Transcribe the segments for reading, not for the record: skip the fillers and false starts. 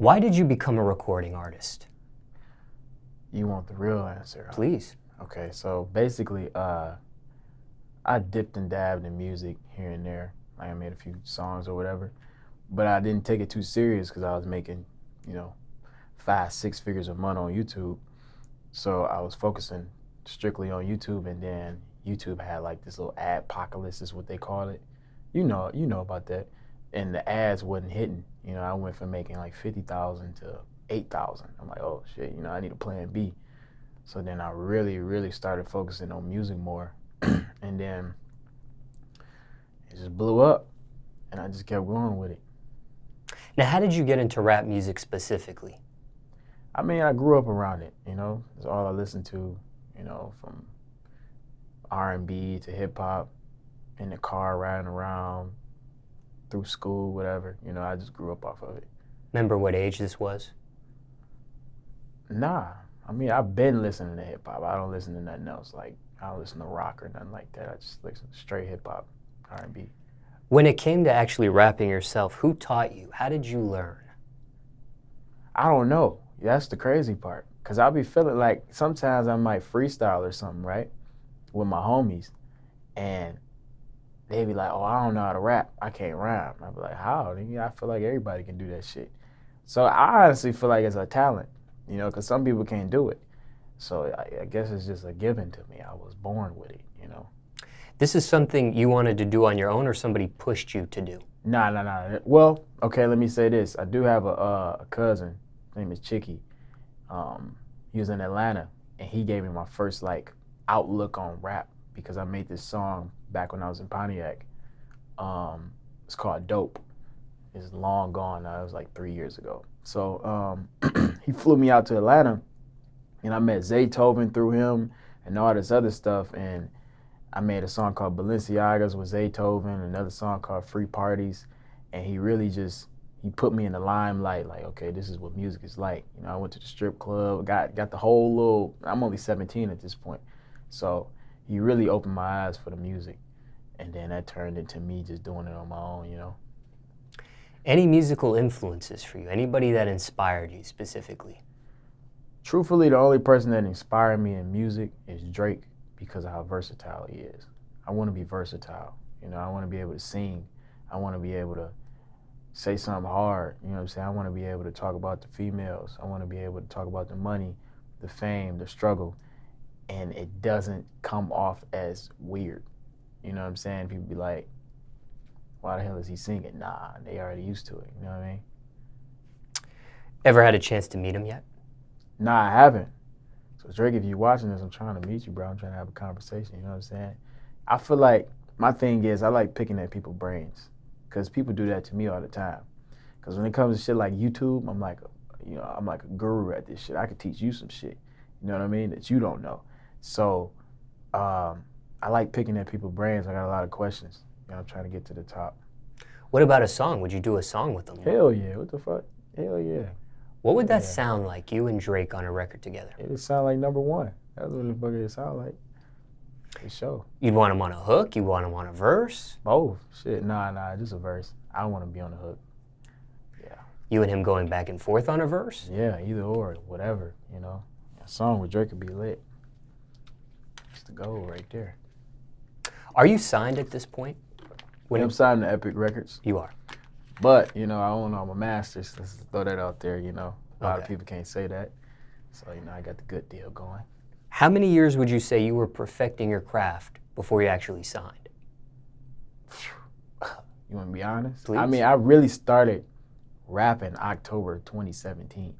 Why did you become a recording artist? You want the real answer? Huh? Please. Okay, so basically, I dipped and dabbed in music here and there. Like I made a few songs or whatever, but I didn't take it too serious because I was making, 5-6 figures a month on YouTube. So I was focusing strictly on YouTube, and then YouTube had like this little ad apocalypse is what they call it. You know about that. And the ads wasn't hitting. I went from making like 50,000 to 8,000. I'm like, oh shit, I need a plan B. So then I really, really started focusing on music more. And then it just blew up, and I just kept going with it. Now, how did you get into rap music specifically? I mean, I grew up around it, It's all I listened to, from R&B to hip hop, in the car riding around, through school, whatever. I just grew up off of it. Remember what age this was? Nah, I mean, I've been listening to hip hop. I don't listen to nothing else. Like, I don't listen to rock or nothing like that. I just listen to straight hip hop, R&B. When it came to actually rapping yourself, who taught you? How did you learn? I don't know. That's the crazy part. Because I'll be feeling like sometimes I might freestyle or something, right? With my homies. And they be like, oh, I don't know how to rap. I can't rhyme. I'll be like, how? I feel like everybody can do that shit. So I honestly feel like it's a talent, because some people can't do it. So I guess it's just a given to me. I was born with it, This is something you wanted to do on your own, or somebody pushed you to do? Nah. Well, okay, let me say this. I do have a cousin. His name is Chicky. He was in Atlanta, and he gave me my first outlook on rap because I made this song back when I was in Pontiac. It's called Dope. It's long gone now. It was like 3 years ago. So he flew me out to Atlanta, and I met Zaytoven through him and all this other stuff. And I made a song called Balenciagas with Zaytoven, another song called Free Parties. And he really he put me in the limelight, like, okay, this is what music is like. I went to the strip club, got the whole little, I'm only 17 at this point. So he really opened my eyes for the music. And then that turned into me just doing it on my own, Any musical influences for you? Anybody that inspired you specifically? Truthfully, the only person that inspired me in music is Drake because of how versatile he is. I want to be versatile. I want to be able to sing. I want to be able to say something hard. You know what I'm saying? I want to be able to talk about the females. I want to be able to talk about the money, the fame, the struggle. And it doesn't come off as weird. You know what I'm saying? People be like, why the hell is he singing? Nah, they already used to it. You know what I mean? Ever had a chance to meet him yet? Nah, I haven't. So Drake, if you're watching this, I'm trying to meet you, bro. I'm trying to have a conversation. You know what I'm saying? I feel like my thing is I like picking at people's brains because people do that to me all the time. Because when it comes to shit like YouTube, I'm like, I'm like a guru at this shit. I could teach you some shit. You know what I mean? That you don't know. So I like picking at people's brains. I got a lot of questions. I'm trying to get to the top. What about a song? Would you do a song with them? Hell yeah. What the fuck? Hell yeah. What would that sound like, you and Drake on a record together? It would sound like number one. That's what the fuck it sound like. For sure. You'd want him on a hook? You want him on a verse? Both. Shit, nah, just a verse. I don't want to be on the hook. Yeah. You and him going back and forth on a verse? Yeah, either or, whatever, A song with Drake would be lit. That's the goal right there. Are you signed at this point? I'm signed to Epic Records. You are. But, I own all my masters. Let's throw that out there, A lot of people can't say that. So, I got the good deal going. How many years would you say you were perfecting your craft before you actually signed? You want to be honest? Please. I mean, I really started rapping October 2017.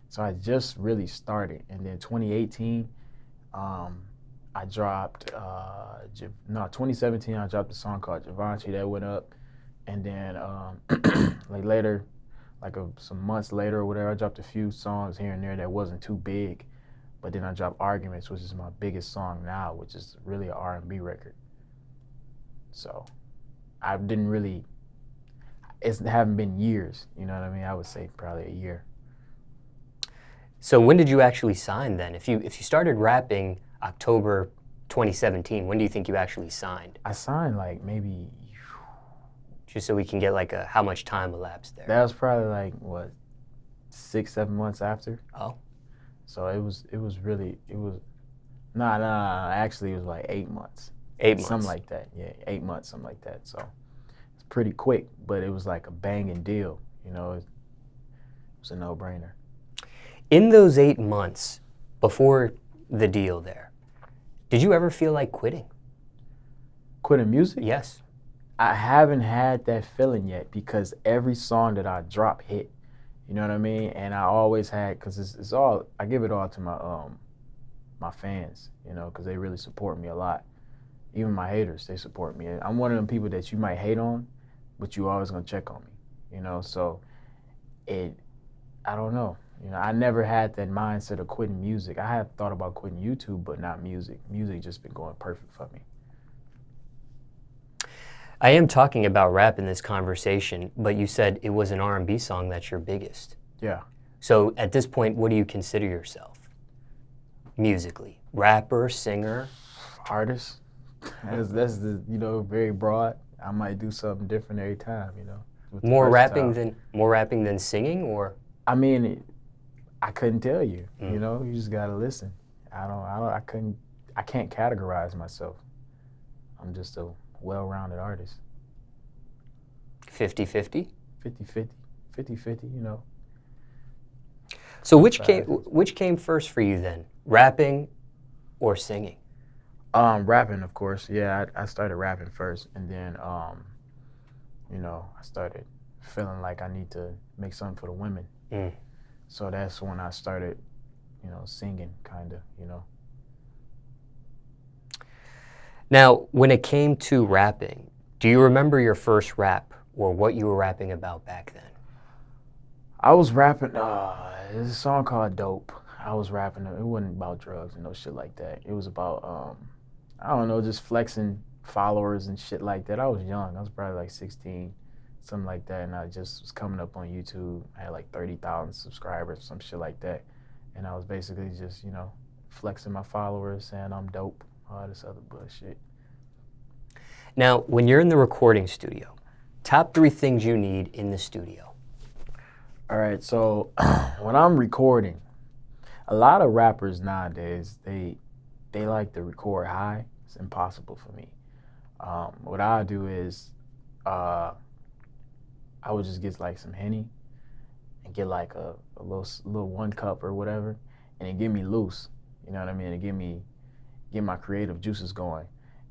So I just really started. And then 2018, I dropped, 2017, I dropped a song called Javante that went up. And then later, some months later or whatever, I dropped a few songs here and there that wasn't too big. But then I dropped Arguments, which is my biggest song now, which is really an R&B record. So I didn't really, it haven't been years, you know what I mean? I would say probably a year. So when did you actually sign then? If you started rapping October 2017, when do you think you actually signed? I signed maybe... Just so we can get how much time elapsed there. That was probably 6-7 months after. Oh. So it was actually it was like 8 months. 8 months. Something like that. Yeah, 8 months, something like that. So it's pretty quick, but it was like a banging deal. You know, it was a no-brainer. In those 8 months before the deal there, did you ever feel like quitting? Quitting music? Yes. I haven't had that feeling yet because every song that I drop hit. You know what I mean? And I always had, because it's all, I give it all to my fans, you know, because they really support me a lot. Even my haters, they support me. I'm one of them people that you might hate on, but you always gonna check on me, you know? So I don't know. You know, I never had that mindset of quitting music. I have thought about quitting YouTube, but not music. Music just been going perfect for me. I am talking about rap in this conversation, but you said it was an R&B song that's your biggest. Yeah. So at this point, what do you consider yourself musically? Rapper, singer? Artist. That's the, you know, very broad. I might do something different every time, you know. More rapping than singing, or? I mean, I couldn't tell you. You know, you just gotta listen. I can't categorize myself. I'm just a well-rounded artist. 50-50? 50-50, you know. So which came first for you then? Rapping or singing? Rapping, of course. Yeah, I started rapping first, and then, you know, I started feeling like I need to make something for the women. So that's when I started, you know, singing, kind of, you know. Now, when it came to rapping, do you remember your first rap or what you were rapping about back then? I was rapping, there's a song called Dope. I was rapping, it wasn't about drugs and no shit like that. It was about, I don't know, just flexing followers and shit like that. I was young. I was probably like 16, something like that. And I just was coming up on YouTube. I had like 30,000 subscribers, some shit like that. And I was basically just, you know, flexing my followers, saying I'm dope, all this other bullshit. Now, when you're in the recording studio, top 3 things you need in the studio. All right, so when I'm recording, a lot of rappers nowadays, they like to record high. It's impossible for me. What I do is I would just get like some Henny and get like a little 1 cup or whatever, and it get me loose. You know what I mean? It get my creative juices going,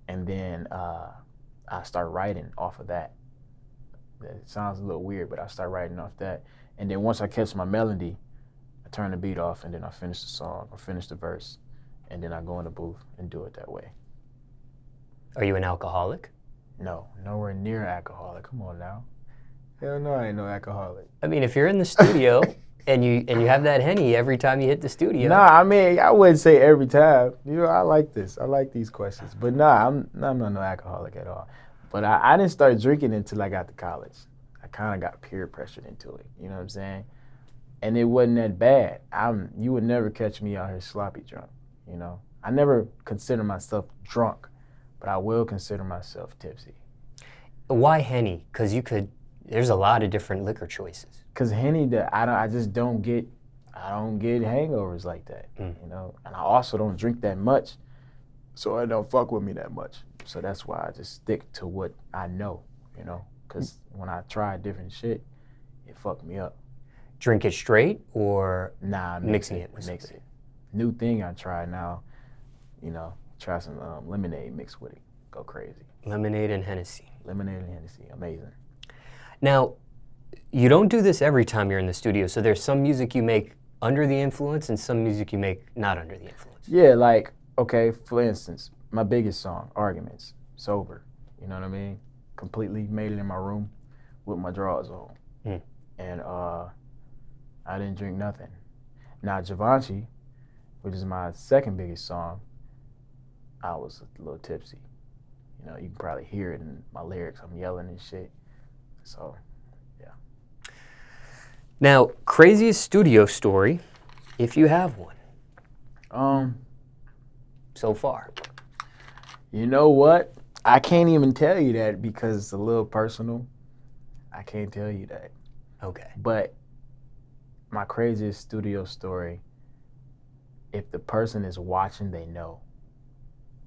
and then I start writing off of that. It sounds a little weird, but I start writing off that, and then once I catch my melody, I turn the beat off, and then I finish the song or finish the verse, and then I go in the booth and do it that way. Are you an alcoholic? No, nowhere near alcoholic. Come on now. Hell no, I ain't no alcoholic. I mean, if you're in the studio and you have that Henny every time you hit the studio. Nah, I mean, I wouldn't say every time. You know, I like this. I like these questions. But nah, I'm not no alcoholic at all. But I didn't start drinking until I got to college. I kind of got peer pressured into it. You know what I'm saying? And it wasn't that bad. You would never catch me out here sloppy drunk. You know, I never consider myself drunk, but I will consider myself tipsy. Why Henny? Because there's a lot of different liquor choices. Because Henny, I don't get hangovers like that, you know. And I also don't drink that much, so it don't fuck with me that much. So that's why I just stick to what I know, you know. Because when I try different shit, it fucked me up. Drink it straight or mixing it with something? New thing I try now, you know, try some lemonade mixed with it. Go crazy. Lemonade and Hennessy. Lemonade and Hennessy, amazing. Now, you don't do this every time you're in the studio, so there's some music you make under the influence and some music you make not under the influence. Yeah, like, okay, for instance, my biggest song, Arguments, sober, you know what I mean? Completely made it in my room with my drawers on. And I didn't drink nothing. Now, Givenchy, which is my second biggest song, I was a little tipsy. You know, you can probably hear it in my lyrics. I'm yelling and shit. So, yeah. Now, craziest studio story, if you have one. So far. You know what? I can't even tell you that because it's a little personal. I can't tell you that. Okay. But my craziest studio story, if the person is watching, they know.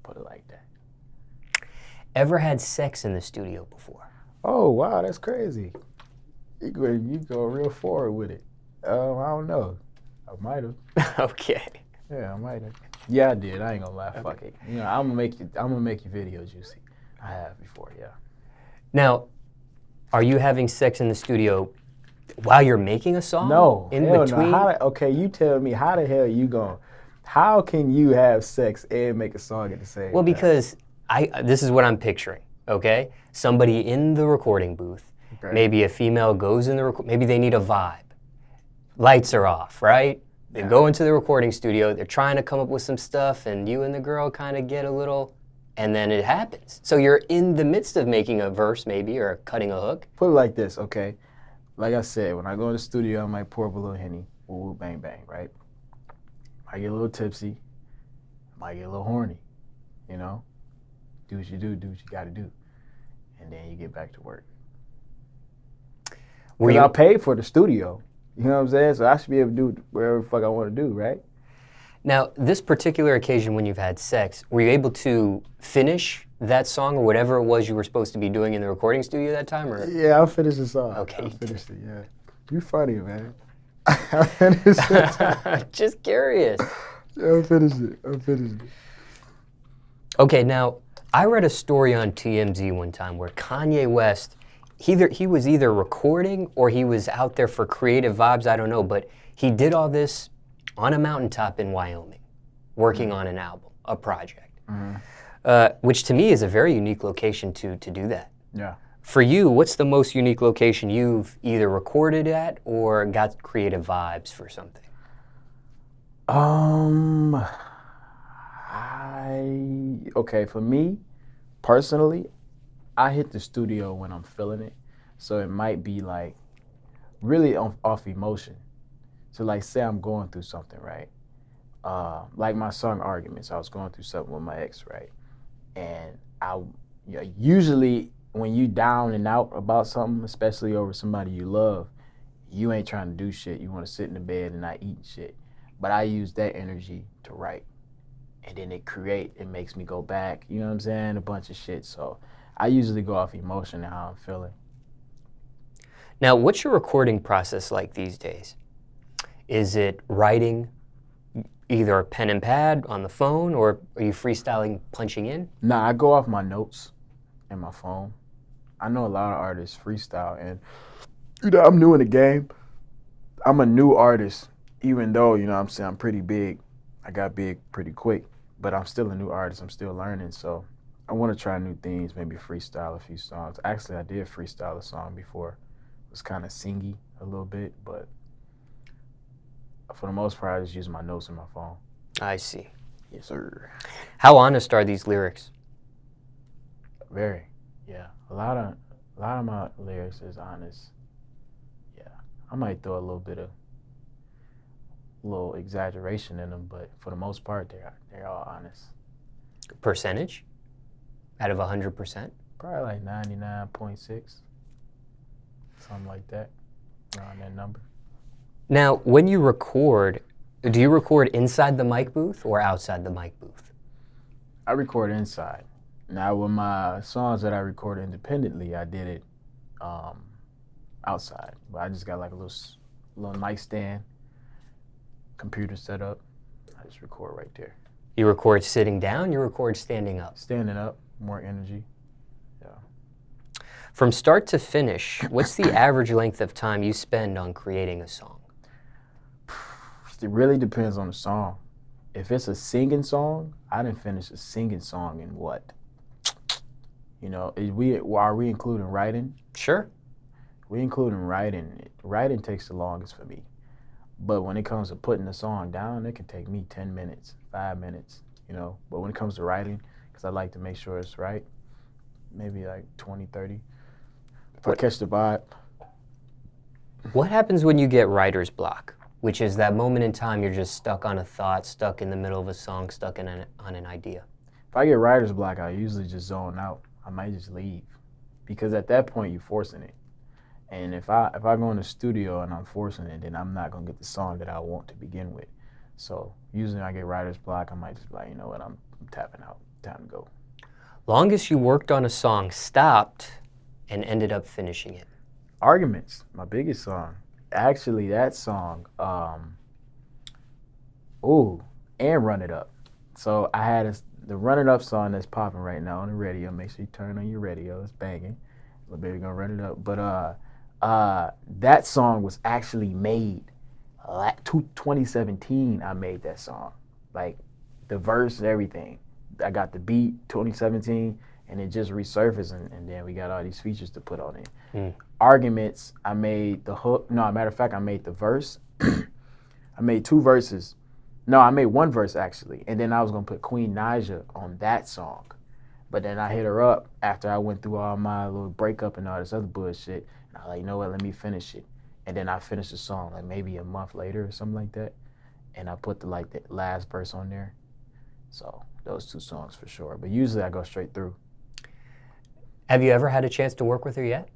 Put it like that. Ever had sex in the studio before? Oh, wow, that's crazy. You go real forward with it. I don't know. I might have. Okay. Yeah, I might have. Yeah, I did. I ain't gonna lie. Okay. Fuck it. You know, I'm gonna make your video juicy. I have before, yeah. Now, are you having sex in the studio while you're making a song? No. In hell between? No. Okay, you tell me, how the hell you going? How can you have sex and make a song at the same time? Well, because this is what I'm picturing, okay? Somebody in the recording booth, okay. Maybe a female goes in the maybe they need a vibe. Lights are off, right? They go into the recording studio, they're trying to come up with some stuff, and you and the girl kind of get a little, and then it happens. So you're in the midst of making a verse maybe, or cutting a hook. Put it like this, okay? Like I said, when I go in the studio, I might pour up a little Henny, woo, bang, bang, right? I get a little tipsy, might get a little horny, you know? Do what you do what you gotta do. And then you get back to work. Because I paid for the studio, you know what I'm saying? So I should be able to do whatever the fuck I want to do, right? Now, this particular occasion when you've had sex, were you able to finish that song or whatever it was you were supposed to be doing in the recording studio that time? Or? Yeah, I finished the song. Okay. I finished it, yeah. You funny, man. I finished it. Just curious. Yeah, I finished it. Okay, now, I read a story on TMZ one time where Kanye West, he was either recording or he was out there for creative vibes, I don't know, but he did all this on a mountaintop in Wyoming, working on an album, a project, which to me is a very unique location to do that. Yeah. For you, what's the most unique location you've either recorded at or got creative vibes for something? Okay, for me, personally, I hit the studio when I'm feeling it. So it might be like really off emotion. So like say I'm going through something, right? Like my song Arguments, I was going through something with my ex, right? And usually when you down and out about something, especially over somebody you love, you ain't trying to do shit. You want to sit in the bed and not eat shit. But I use that energy to write. And then it makes me go back, you know what I'm saying? A bunch of shit. So I usually go off emotion and how I'm feeling. Now, what's your recording process like these days? Is it writing either a pen and pad on the phone, or are you freestyling, punching in? Nah, I go off my notes and my phone. I know a lot of artists freestyle, and you know, I'm new in the game. I'm a new artist, even though, you know what I'm saying, I'm pretty big. I got big pretty quick, but I'm still a new artist. I'm still learning, so I want to try new things, maybe freestyle a few songs. Actually, I did freestyle a song before. It was kind of singy a little bit, but for the most part, I just use my notes and my phone. I see. Yes, sir. How honest are these lyrics? Very, yeah. A lot of my lyrics is honest. Yeah, I might throw a little exaggeration in them, but for the most part, they're all honest. Percentage? Out of 100%? Probably like 99.6, something like that, around that number. Now, when you record, do you record inside the mic booth or outside the mic booth? I record inside. Now, with my songs that I record independently, I did it outside. But I just got like a little nightstand, computer set up. I just record right there. You record sitting down, you record standing up? Standing up, more energy, yeah. From start to finish, what's the average length of time you spend on creating a song? It really depends on the song. If it's a singing song, I didn't finish a singing song in what? You know, are we including writing? Sure. We including writing. Writing takes the longest for me. But when it comes to putting the song down, it can take me 10 minutes, 5 minutes, you know. But when it comes to writing, because I like to make sure it's right, maybe like 20, 30. If I catch the vibe. What happens when you get writer's block? Which is that moment in time you're just stuck on a thought, stuck in the middle of a song, stuck on an idea. If I get writer's block, I usually just zone out. I might just leave. Because at that point, you're forcing it. And if I go in the studio and I'm forcing it, then I'm not gonna get the song that I want to begin with. So usually when I get writer's block, I might just be like, you know what, I'm tapping out. Time to go. Longest you worked on a song, stopped, and ended up finishing it? Arguments, my biggest song. Actually, that song, and Run It Up. So I had the Run It Up song that's popping right now on the radio. Make sure you turn on your radio. It's banging. Little baby gonna run it up. But that song was actually made 2017. I made that song, like the verse and everything. I got the beat 2017, and it just resurfaced, and then we got all these features to put on it. Arguments, I made the hook. No, matter of fact, I made the verse. I made 2 verses. No, I made 1 verse actually, and then I was gonna put Queen Naija on that song. But then I hit her up after I went through all my little breakup and all this other bullshit. And I was like, you know what, let me finish it. And then I finished the song like maybe a month later or something like that. And I put the last verse on there. So those 2 songs for sure. But usually I go straight through. Have you ever had a chance to work with her yet?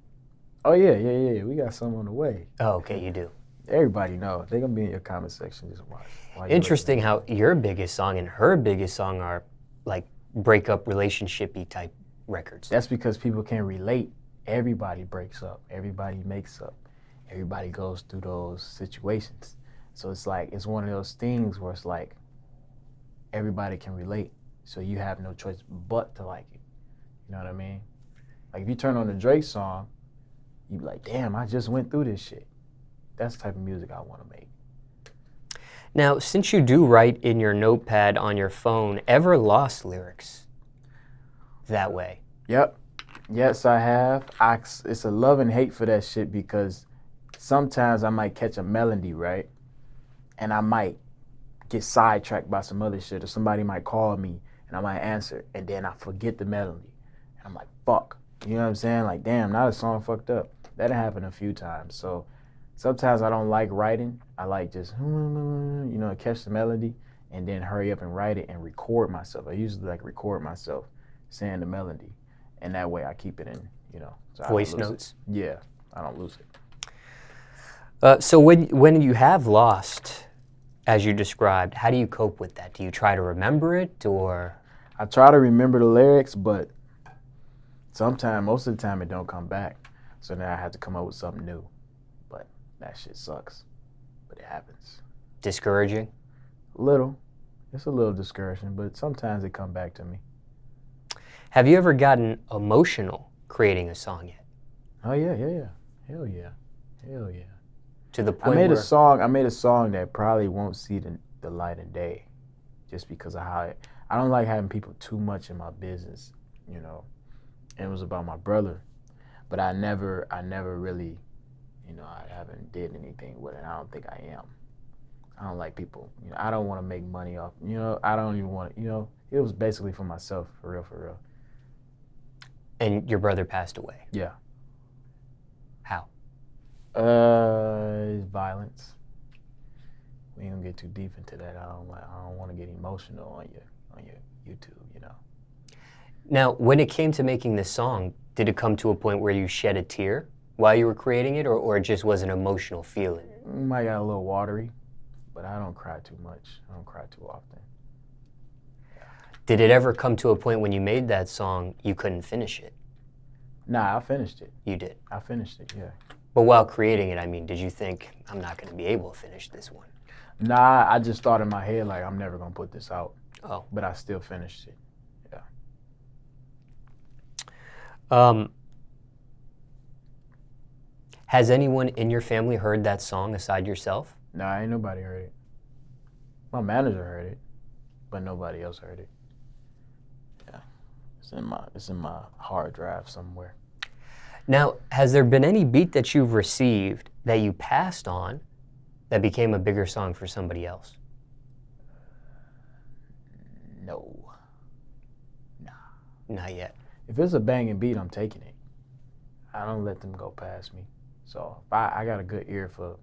Oh yeah. We got some on the way. Oh, okay, you do. Everybody know. They're gonna be in your comment section. Just watch. Interesting how your biggest song and her biggest song are like breakup relationship-y type records. That's because people can relate. Everybody breaks up. Everybody makes up. Everybody goes through those situations. So it's like, it's one of those things where it's like, everybody can relate. So you have no choice but to like it. You know what I mean? Like if you turn on a Drake song, you be like, damn, I just went through this shit. That's the type of music I want to make. Now, since you do write in your notepad on your phone, ever lost lyrics that way? Yep. Yes, I have. It's a love and hate for that shit because sometimes I might catch a melody, right? And I might get sidetracked by some other shit, or somebody might call me and I might answer, and then I forget the melody. And I'm like, fuck. You know what I'm saying? Like, damn, now the song fucked up. That happened a few times. So sometimes I don't like writing. I like just, catch the melody and then hurry up and write it and record myself. I usually like record myself saying the melody. And that way I keep it in, so voice notes. Yeah, I don't lose it. So when you have lost, as you described, how do you cope with that? Do you try to remember it, or? I try to remember the lyrics, but most of the time it don't come back. So now I have to come up with something new. But that shit sucks. But it happens. Discouraging? A little. It's a little discouraging, but sometimes it come back to me. Have you ever gotten emotional creating a song yet? Oh yeah. Hell yeah. To the point I made a song that probably won't see the light of day, just because of how I don't like having people too much in my business, And it was about my brother, but I never really, I haven't did anything with it. I don't think I am. I don't like people, I don't want to make money off, I don't even want to, it was basically for myself, for real. And your brother passed away? Yeah. How? Violence. We ain't gonna get too deep into that. I don't want to get emotional on your YouTube, Now, when it came to making this song, did it come to a point where you shed a tear while you were creating it, or it just was an emotional feeling? Might got a little watery, but I don't cry too much. I don't cry too often. Yeah. Did it ever come to a point when you made that song you couldn't finish it? Nah, I finished it. You did? I finished it, yeah. But while creating it, did you think, I'm not going to be able to finish this one? Nah, I just thought in my head, like, I'm never going to put this out. Oh. But I still finished it, yeah. Has anyone in your family heard that song aside yourself? Nah, ain't nobody heard it. My manager heard it, but nobody else heard it. Yeah, it's in my hard drive somewhere. Now, has there been any beat that you've received that you passed on that became a bigger song for somebody else? No. Nah. Not yet. If it's a banging beat, I'm taking it. I don't let them go past me. So if I got a good ear for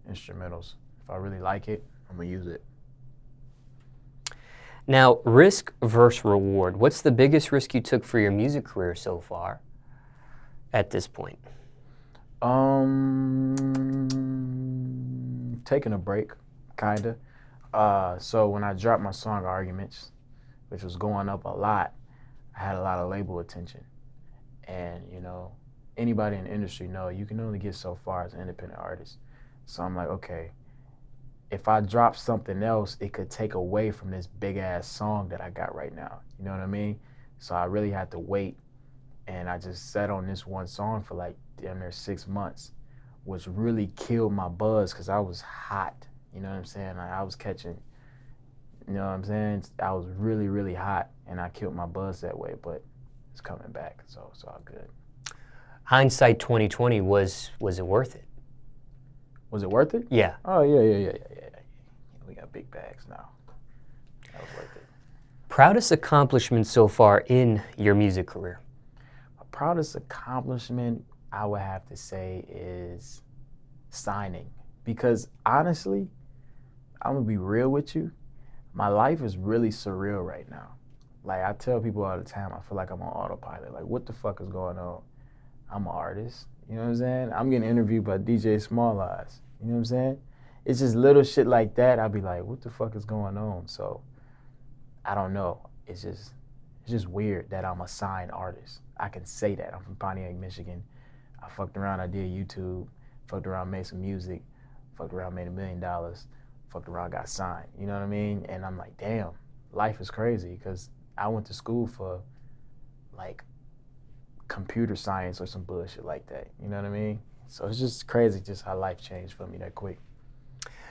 instrumentals. If I really like it, I'm gonna use it. Now, risk versus reward. What's the biggest risk you took for your music career so far at this point? Taking a break, kinda. So when I dropped my song Arguments, which was going up a lot, I had a lot of label attention. And, you know, anybody in the industry know you can only get so far as an independent artist. So I'm like, okay, if I drop something else, it could take away from this big ass song that I got right now. You know what I mean? So I really had to wait, and I just sat on this one song for like damn near 6 months, which really killed my buzz because I was hot. You know what I'm saying? Like I was catching, you know what I'm saying? I was really, really hot, and I killed my buzz that way, but it's coming back, so it's all good. Hindsight 2020, was it worth it? Was it worth it? Yeah. Oh, yeah. We got big bags now. That was worth it. Proudest accomplishment so far in your music career? My proudest accomplishment, I would have to say, is signing. Because honestly, I'm gonna be real with you, my life is really surreal right now. Like I tell people all the time, I feel like I'm on autopilot. Like what the fuck is going on? I'm an artist, you know what I'm saying? I'm getting interviewed by DJ Smallz, you know what I'm saying? It's just little shit like that. I'll be like, what the fuck is going on? So I don't know. It's just weird that I'm a signed artist. I can say that. I'm from Pontiac, Michigan. I fucked around, I did YouTube, fucked around, made some music, fucked around, made $1 million, fucked around, got signed, you know what I mean? And I'm like, damn, life is crazy because I went to school for like computer science or some bullshit like that, you know what I mean? So it's just crazy just how life changed for me that quick.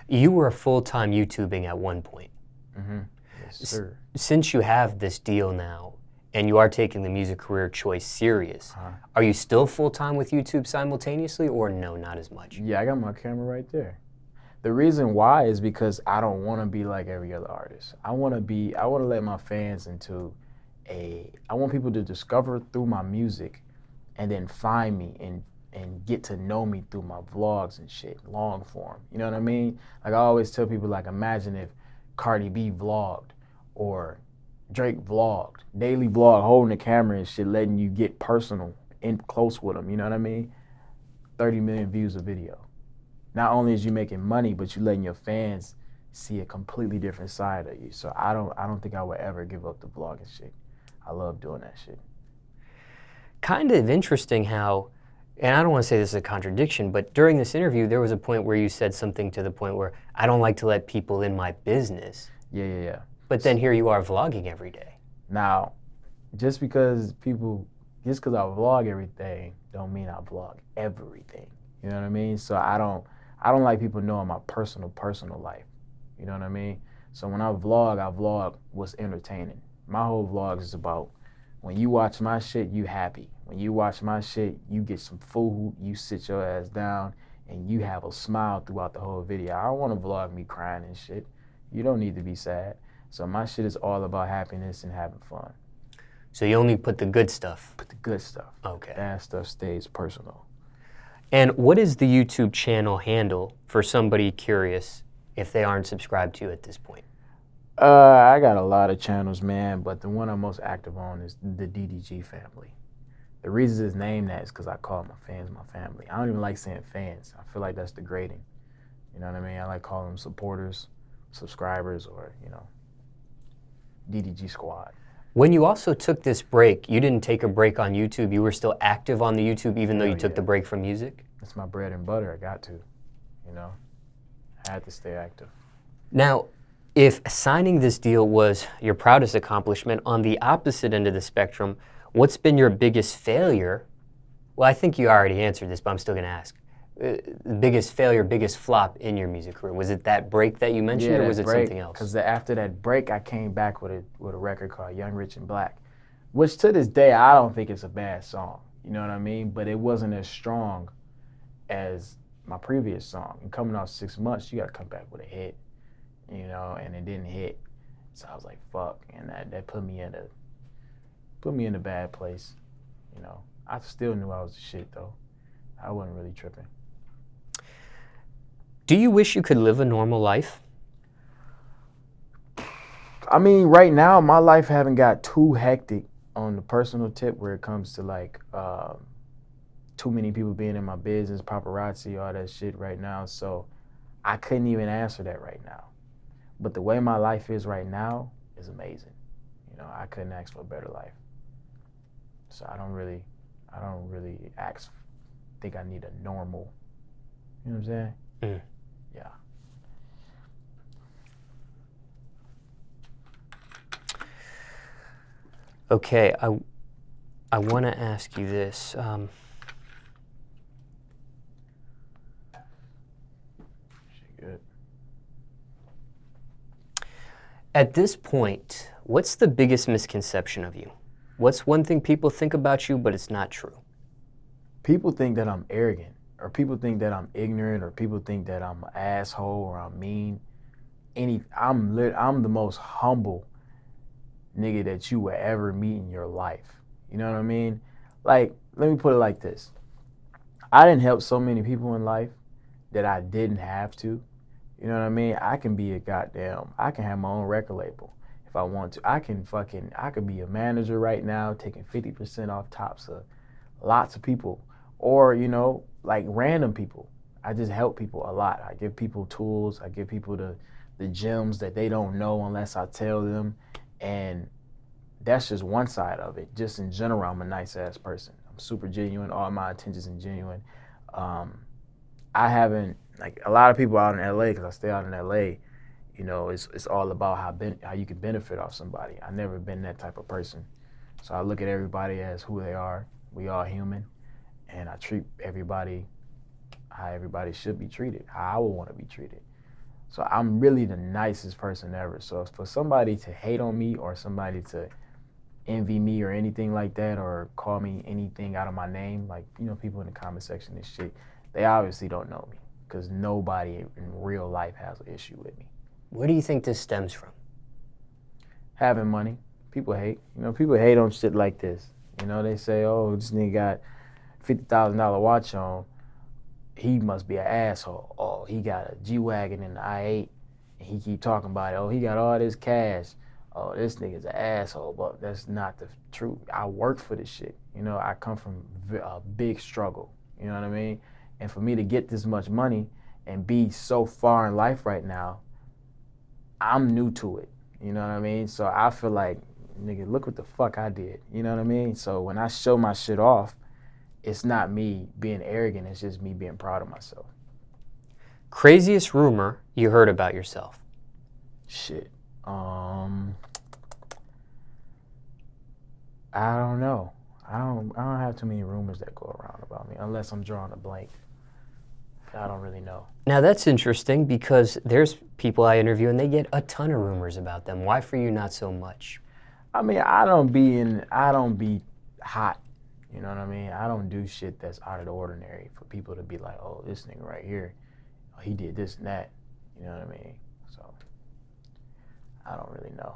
You were full-time YouTubing at one point. Mm-hmm. Yes, sir. Since you have this deal now and you are taking the music career choice serious, are you still full-time with YouTube simultaneously or no, not as much? Yeah, I got my camera right there. The reason why is because I don't want to be like every other artist. I want to let my fans I want people to discover through my music and then find me and get to know me through my vlogs and shit, long form. You know what I mean? Like I always tell people, like imagine if Cardi B vlogged or Drake vlogged, daily vlog, holding the camera and shit, letting you get personal and close with them, you know what I mean? 30 million views a video. Not only is you making money, but you letting your fans see a completely different side of you. So I don't think I would ever give up the vlogging shit. I love doing that shit. Kind of interesting how, and I don't want to say this is a contradiction, but during this interview, there was a point where you said something to the point where I don't like to let people in my business. Yeah. But then here you are vlogging every day. Now, just because I vlog everything, don't mean I vlog everything. You know what I mean? So I don't like people knowing my personal life. You know what I mean? So when I vlog what's entertaining. My whole vlog is about when you watch my shit, you happy. When you watch my shit, you get some food, you sit your ass down, and you have a smile throughout the whole video. I don't want to vlog me crying and shit. You don't need to be sad. So my shit is all about happiness and having fun. So you only put the good stuff? Put the good stuff. Okay. That stuff stays personal. And what is the YouTube channel handle for somebody curious if they aren't subscribed to you at this point? I got a lot of channels, man, but the one I'm most active on is the DDG family. The reason it's named that is because I call my fans my family. I don't even like saying fans. I feel like that's degrading. You know what I mean? I like calling them supporters, subscribers, or, you know, DDG squad. When you also took this break, you didn't take a break on YouTube. You were still active on the YouTube even though you took the break from music? It's my bread and butter. I got to, you know. I had to stay active. Now, if signing this deal was your proudest accomplishment, on the opposite end of the spectrum, what's been your biggest failure? Well, I think you already answered this, but I'm still going to ask. The biggest failure, biggest flop in your music career? Was it that break that you mentioned, or was it something else? Because after that break, I came back with a record called Young, Rich, and Black, which to this day, I don't think it's a bad song. You know what I mean? But it wasn't as strong as my previous song. And coming off 6 months, you got to come back with a hit, you know, and it didn't hit. So I was like, fuck, and that put me in a bad place, you know. I still knew I was the shit, though. I wasn't really tripping. Do you wish you could live a normal life? I mean, right now, my life haven't got too hectic on the personal tip where it comes to, like, too many people being in my business, paparazzi, all that shit right now. So I couldn't even answer that right now. But the way my life is right now is amazing. You know, I couldn't ask for a better life. So I don't really think I need a normal, you know what I'm saying? Yeah. Okay, I want to ask you this. Good. At this point, what's the biggest misconception of you? What's one thing people think about you, but it's not true? People think that I'm arrogant, or people think that I'm ignorant, or people think that I'm an asshole or I'm mean. I'm the most humble nigga that you will ever meet in your life. You know what I mean? Like, let me put it like this. I didn't help so many people in life that I didn't have to. You know what I mean? I can have my own record label if I want to. I could be a manager right now taking 50% off tops of lots of people. Or, you know, like random people. I just help people a lot. I give people tools. I give people the gems that they don't know unless I tell them. And that's just one side of it. Just in general, I'm a nice ass person. I'm super genuine. All my intentions are genuine. I haven't, like a lot of people out in LA, because I stay out in LA, you know, it's all about how you can benefit off somebody. I've never been that type of person. So I look at everybody as who they are. We all human. And I treat everybody how everybody should be treated, how I would want to be treated. So I'm really the nicest person ever. So for somebody to hate on me or somebody to envy me or anything like that or call me anything out of my name, like, you know, people in the comment section and shit, they obviously don't know me because nobody in real life has an issue with me. Where do you think this stems from? Having money. People hate. You know, people hate on shit like this. You know, they say, oh, this nigga got $50,000 watch on. He must be an asshole. Oh, he got a G-Wagon and an I-8, and he keep talking about it. Oh, he got all this cash. Oh, this nigga's an asshole. But that's not the truth. I work for this shit. You know, I come from a big struggle. You know what I mean? And for me to get this much money and be so far in life right now, I'm new to it. You know what I mean? So I feel like, nigga, look what the fuck I did. You know what I mean? So when I show my shit off, it's not me being arrogant, it's just me being proud of myself. Craziest rumor you heard about yourself? Shit. I don't know. I don't have too many rumors that go around about me, unless I'm drawing a blank. I don't really know. Now that's interesting because there's people I interview and they get a ton of rumors about them. Why for you not so much? I mean, I don't be hot. You know what I mean? I don't do shit that's out of the ordinary for people to be like, oh, this nigga right here, oh, he did this and that. You know what I mean? So I don't really know.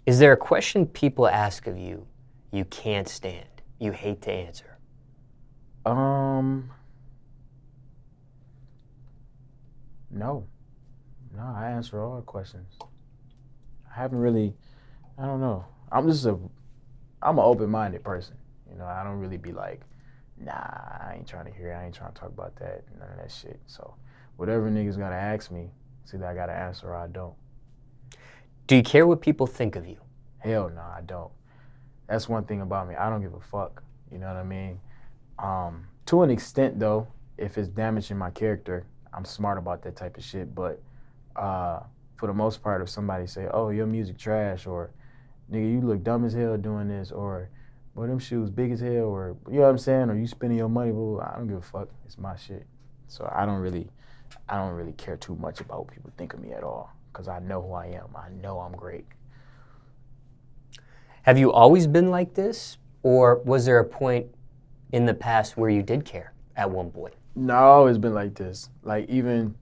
Is there a question people ask of you you can't stand, you hate to answer? No, I answer all the questions. I haven't really, I don't know. I'm an open-minded person. You know, I don't really be like, nah, I ain't trying to hear it. I ain't trying to talk about that, none of that shit. So whatever niggas gotta ask me, it's either I gotta answer or I don't. Do you care what people think of you? Hell no, I don't. That's one thing about me. I don't give a fuck. You know what I mean? To an extent, though, if it's damaging my character, I'm smart about that type of shit. But for the most part, if somebody say, oh, your music trash, or nigga, you look dumb as hell doing this, or boy, them shoes big as hell, or you know what I'm saying, or you spending your money, blah, blah, blah, I don't give a fuck. It's my shit. So I don't really care too much about what people think of me at all, because I know who I am. I know I'm great. Have you always been like this, or was there a point in the past where you did care at one point? No, I've always been like this. Like even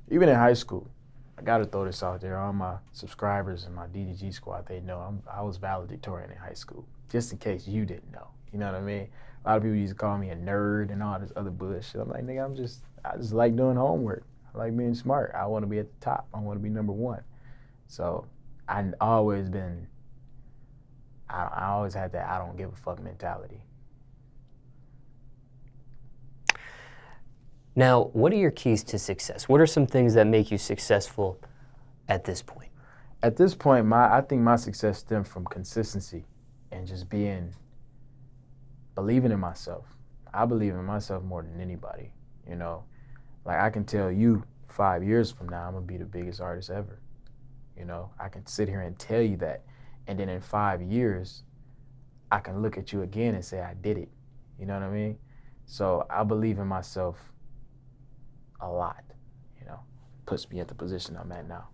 in high school, I gotta throw this out there. All my subscribers and my DDG squad, they know I was valedictorian in high school. Just in case you didn't know, you know what I mean? A lot of people used to call me a nerd and all this other bullshit. I'm like, nigga, I just like doing homework. I like being smart. I want to be at the top. I want to be number one. So I always had that I don't give a fuck mentality. Now, what are your keys to success? What are some things that make you successful at this point? At this point, I think my success stemmed from consistency and just believing in myself. I believe in myself more than anybody, you know. Like, I can tell you 5 years from now, I'm gonna be the biggest artist ever. You know, I can sit here and tell you that. And then in 5 years, I can look at you again and say, I did it. You know what I mean? So I believe in myself a lot, you know, puts me at the position I'm at now.